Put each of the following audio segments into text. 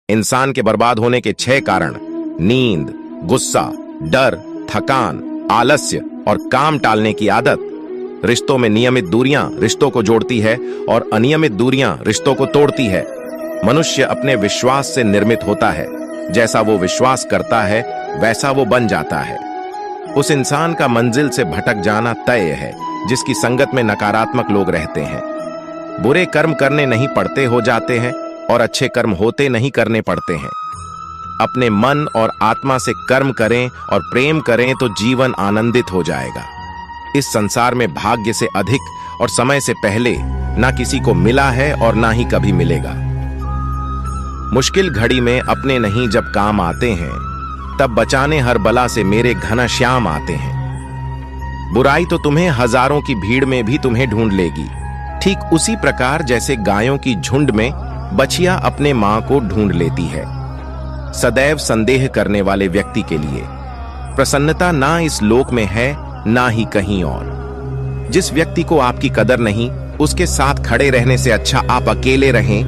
इंसान के बर्बाद होने के 6 कारण नींद, गुस्सा, डर, थकान, आलस्य और काम टालने की आदत। रिश्तों में नियमित दूरियां रिश्तों को जोड़ती है और अनियमित दूरियां रिश्तों को तोड़ती है। मनुष्य अपने विश्वास से निर्मित होता है। जैसा वो विश्वास करता है वैसा वो बन जाता है। उस इंसान का मंजिल से भटक जाना तय है जिसकी संगत में नकारात्मक लोग रहते हैं। बुरे कर्म करने नहीं पड़ते हो जाते हैं और अच्छे कर्म होते नहीं करने पड़ते हैं। अपने मन और आत्मा से कर्म करें और प्रेम करें तो जीवन आनंदित हो जाएगा। इस संसार में भाग्य से अधिक और समय से पहले ना किसी को मिला है और ना ही कभी मिलेगा। मुश्किल घड़ी में अपने नहीं जब काम आते हैं, तब बचाने हर बला से मेरे घनश्याम आते हैं। बुराई तो तुम्हें हजारों की भीड़ में भी तुम्हें ढूंढ लेगी, ठीक उसी प्रकार जैसे गायों की झुंड में बछिया अपने मां को ढूंढ लेती है। सदैव संदेह करने वाले व्यक्ति के लिए प्रसन्नता ना इस लोक में है ना ही कहीं और। जिस व्यक्ति को आपकी कदर नहीं, उसके साथ खड़े रहने से अच्छा आप अकेले रहें।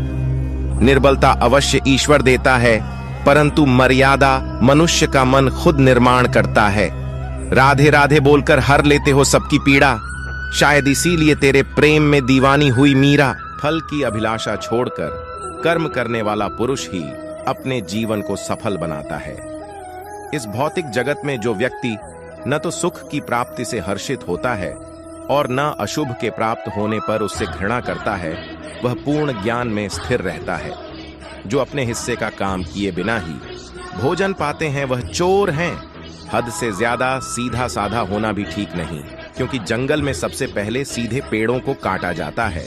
निर्बलता अवश्य ईश्वर देता है, परंतु मर्यादा मनुष्य का मन खुद निर्माण करता है। राधे राधे बोलकर हर लेते हो सबकी पीड़ा, शायद इसीलिए तेरे प्रेम में दीवानी हुई मीरा। फल की अभिलाषा छोड़कर कर्म करने वाला पुरुष ही अपने जीवन को सफल बनाता है। इस भौतिक जगत में जो व्यक्ति न तो सुख की प्राप्ति से हर्षित होता है और न अशुभ के प्राप्त होने पर उससे घृणा करता है, वह पूर्ण ज्ञान में स्थिर रहता है। जो अपने हिस्से का काम किए बिना ही भोजन पाते हैं वह चोर हैं। हद से ज्यादा सीधा साधा होना भी ठीक नहीं, क्योंकि जंगल में सबसे पहले सीधे पेड़ों को काटा जाता है।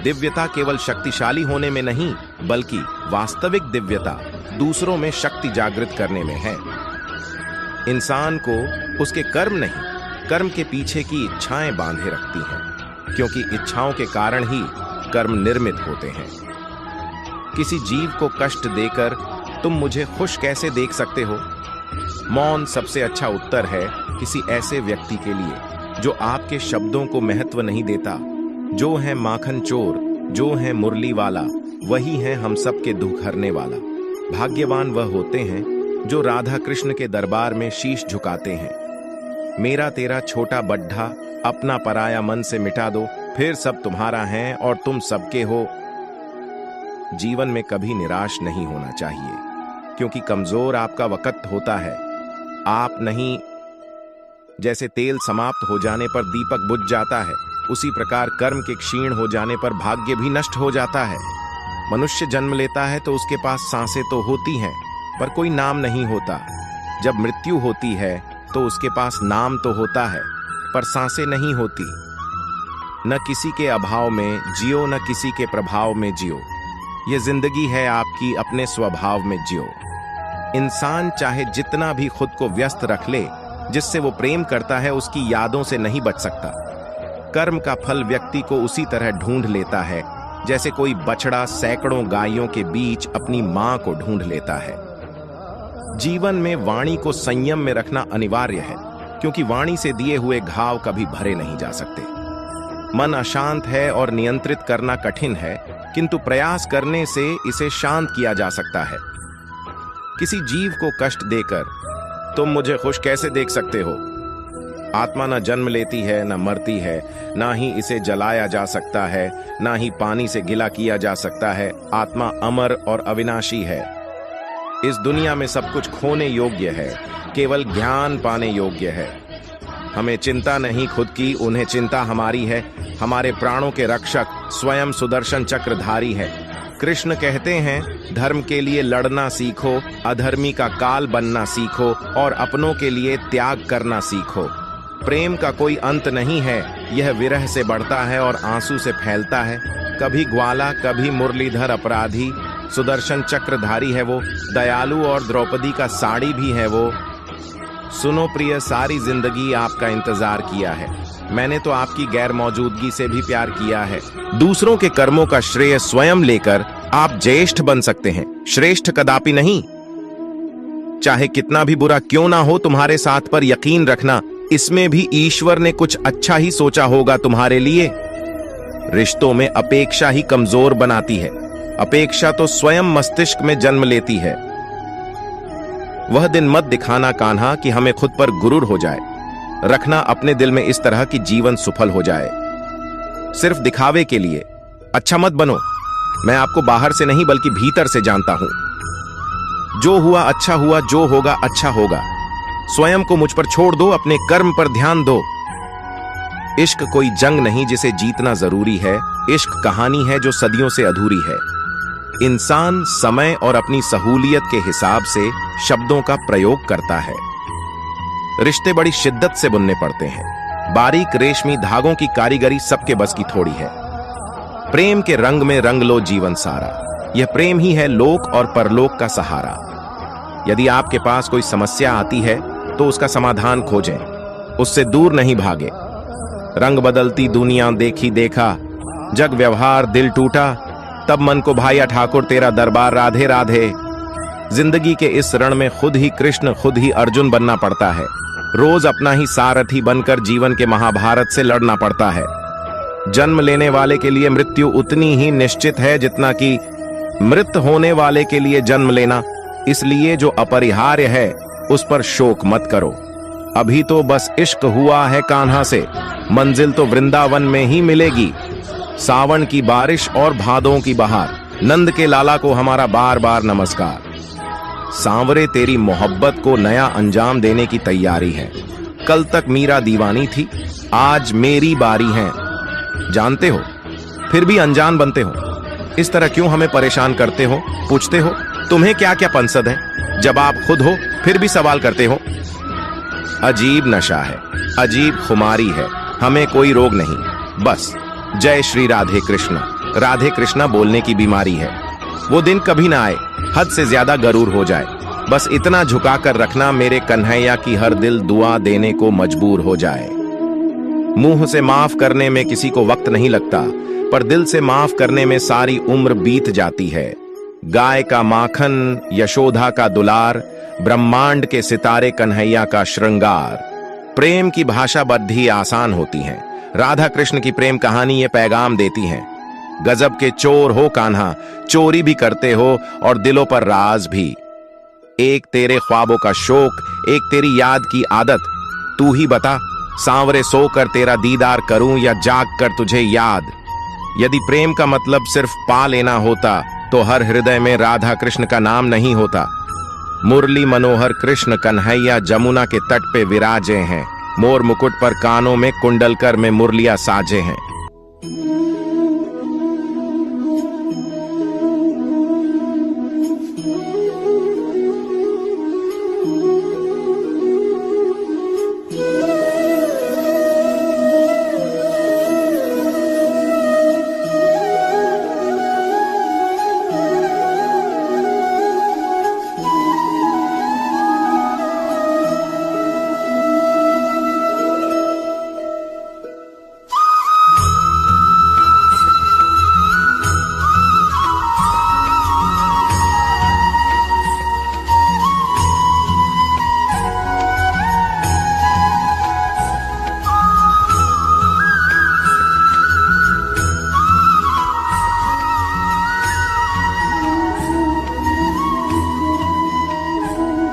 दिव्यता केवल शक्तिशाली होने में नहीं, बल्कि वास्तविक दिव्यता दूसरों में शक्ति जागृत करने में है। इंसान को उसके कर्म नहीं, कर्म के पीछे की इच्छाएं बांधे रखती हैं, क्योंकि इच्छाओं के कारण ही कर्म निर्मित होते हैं। किसी जीव को कष्ट देकर तुम मुझे खुश कैसे देख सकते हो? मौन सबसे अच्छा उत्तर है किसी ऐसे व्यक्ति के लिए जो आपके शब्दों को महत्व नहीं देता। जो है माखन चोर, जो है मुरली वाला, वही है हम सब के दुख हरने वाला। भाग्यवान वह होते हैं जो राधा कृष्ण के दरबार में शीश झुकाते हैं। मेरा तेरा छोटा बड्ढा अपना पराया मन से मिटा दो, फिर सब तुम्हारा है और तुम सबके हो। जीवन में कभी निराश नहीं होना चाहिए, क्योंकि कमजोर आपका वक्त होता है, आप नहीं। जैसे तेल समाप्त हो जाने पर दीपक बुझ जाता है, उसी प्रकार कर्म के क्षीण हो जाने पर भाग्य भी नष्ट हो जाता है। मनुष्य जन्म लेता है तो उसके पास सांसें तो होती हैं, पर कोई नाम नहीं होता। जब मृत्यु होती है तो उसके पास नाम तो होता है, पर सांसें नहीं होती। न किसी के अभाव में जियो, न किसी के प्रभाव में जियो। ये जिंदगी है आपकी, अपने स्वभाव में जियो। इंसान चाहे जितना भी खुद को व्यस्त रख ले, जिससे वो प्रेम करता है उसकी यादों से नहीं बच सकता। कर्म का फल व्यक्ति को उसी तरह ढूंढ लेता है जैसे कोई बछड़ा सैकड़ों गायों के बीच अपनी मां को ढूंढ लेता है। जीवन में वाणी को संयम में रखना अनिवार्य है, क्योंकि वाणी से दिए हुए घाव कभी भरे नहीं जा सकते। मन अशांत है और नियंत्रित करना कठिन है, किंतु प्रयास करने से इसे शांत किया जा सकता है। किसी जीव को कष्ट देकर तुम मुझे खुश कैसे देख सकते हो? आत्मा न जन्म लेती है, न मरती है, ना ही इसे जलाया जा सकता है, ना ही पानी से गिला किया जा सकता है। आत्मा अमर और अविनाशी है। इस दुनिया में सब कुछ खोने योग्य है, केवल ज्ञान पाने योग्य है। हमें चिंता नहीं खुद की, उन्हें चिंता हमारी है। हमारे प्राणों के रक्षक स्वयं सुदर्शन चक्रधारी है। कृष्ण कहते हैं, धर्म के लिए लड़ना सीखो, अधर्मी का काल बनना सीखो और अपनों के लिए त्याग करना सीखो। प्रेम का कोई अंत नहीं है, यह विरह से बढ़ता है और आंसू से फैलता है। कभी ग्वाला, कभी मुरलीधर अपराधी, सुदर्शन चक्रधारी है वो, दयालु और द्रौपदी का साड़ी भी है वो। सुनो प्रिय, सारी जिंदगी आपका इंतजार किया है। मैंने तो आपकी गैर मौजूदगी से भी प्यार किया है। दूसरों के कर्मों का श्रेय स्वयं लेकर आप ज्येष्ठ बन सकते हैं, श्रेष्ठ कदापि नहीं। चाहे कितना भी बुरा क्यों ना हो तुम्हारे साथ, पर यकीन रखना इसमें भी ईश्वर ने कुछ अच्छा ही सोचा होगा तुम्हारे लिए। रिश्तों में अपेक्षा ही कमजोर बनाती है। अपेक्षा तो स्वयं मस्तिष्क में जन्म लेती है। वह दिन मत दिखाना कान्हा कि हमें खुद पर गुरूर हो जाए, रखना अपने दिल में इस तरह कि जीवन सफल हो जाए। सिर्फ दिखावे के लिए अच्छा मत बनो। मैं आपको बाहर से नहीं बल्कि भीतर से जानता हूं। जो हुआ अच्छा हुआ, जो होगा अच्छा होगा। स्वयं को मुझ पर छोड़ दो, अपने कर्म पर ध्यान दो। इश्क कोई जंग नहीं जिसे जीतना जरूरी है। इश्क कहानी है जो सदियों से अधूरी है। इंसान समय और अपनी सहूलियत के हिसाब से शब्दों का प्रयोग करता है। रिश्ते बड़ी शिद्दत से बुनने पड़ते हैं। बारीक रेशमी धागों की कारीगरी सबके बस की थोड़ी है। प्रेम के रंग में रंग लो जीवन सारा। यह प्रेम ही है लोक और परलोक का सहारा। यदि आपके पास कोई समस्या आती है तो उसका समाधान खोजें, उससे दूर नहीं भागे। रंग बदलती दुनिया देखी देखा, जग व्यवहार दिल टूटा, तब मन को भाया ठाकुर तेरा दरबार राधे राधे। जिंदगी के इस रण में खुद ही कृष्ण खुद ही अर्जुन बनना पड़ता है। रोज अपना ही सारथी बनकर जीवन के महाभारत से लड़ना पड़ता है। जन्म लेने वाले के लिए मृत्यु उतनी ही निश्चित है जितना कि मृत होने वाले के लिए जन्म लेना। इसलिए जो अपरिहार्य है उस पर शोक मत करो। अभी तो बस इश्क हुआ है कान्हा से, मंजिल तो वृंदावन में ही मिलेगी। सावन की बारिश और भादों की बहार, नंद के लाला को हमारा बार बार नमस्कार। सांवरे तेरी मोहब्बत को नया अंजाम देने की तैयारी है। कल तक मीरा दीवानी थी, आज मेरी बारी है। जानते हो, फिर भी अनजान बनते हो। इस तरह क्यों हमें परेशान करते हो? पूछते हो तुम्हें क्या क्या पंसद है, जब आप खुद हो फिर भी सवाल करते हो। अजीब नशा है, अजीब खुमारी है, हमें कोई रोग नहीं। बस जय श्री राधे कृष्णा। राधे कृष्णा बोलने की बीमारी है। वो दिन कभी ना आए हद से ज्यादा गरूर हो जाए। बस इतना झुका कर रखना मेरे कन्हैया की हर दिल दुआ देने को मजबूर हो जाए। मुंह से माफ करने में किसी को वक्त नहीं लगता, पर दिल से माफ करने में सारी उम्र बीत जाती है। गाय का माखन, यशोदा का दुलार, ब्रह्मांड के सितारे कन्हैया का श्रृंगार। प्रेम की भाषा बद्धी आसान होती है। राधा कृष्ण की प्रेम कहानी ये पैगाम देती है। गजब के चोर हो कान्हा, चोरी भी करते हो और दिलों पर राज भी। एक तेरे ख्वाबों का शौक, एक तेरी याद की आदत। तू ही बता, सांवरे सोकर तेरा दीदार करूं या जाग कर तुझे याद। यदि प्रेम का मतलब सिर्फ पा लेना होता तो हर हृदय में राधा कृष्ण का नाम नहीं होता। मुरली मनोहर कृष्ण कन्हैया जमुना के तट पे विराजे हैं। मोर मुकुट पर कानों में कुंडलकर में मुरलिया साजे हैं।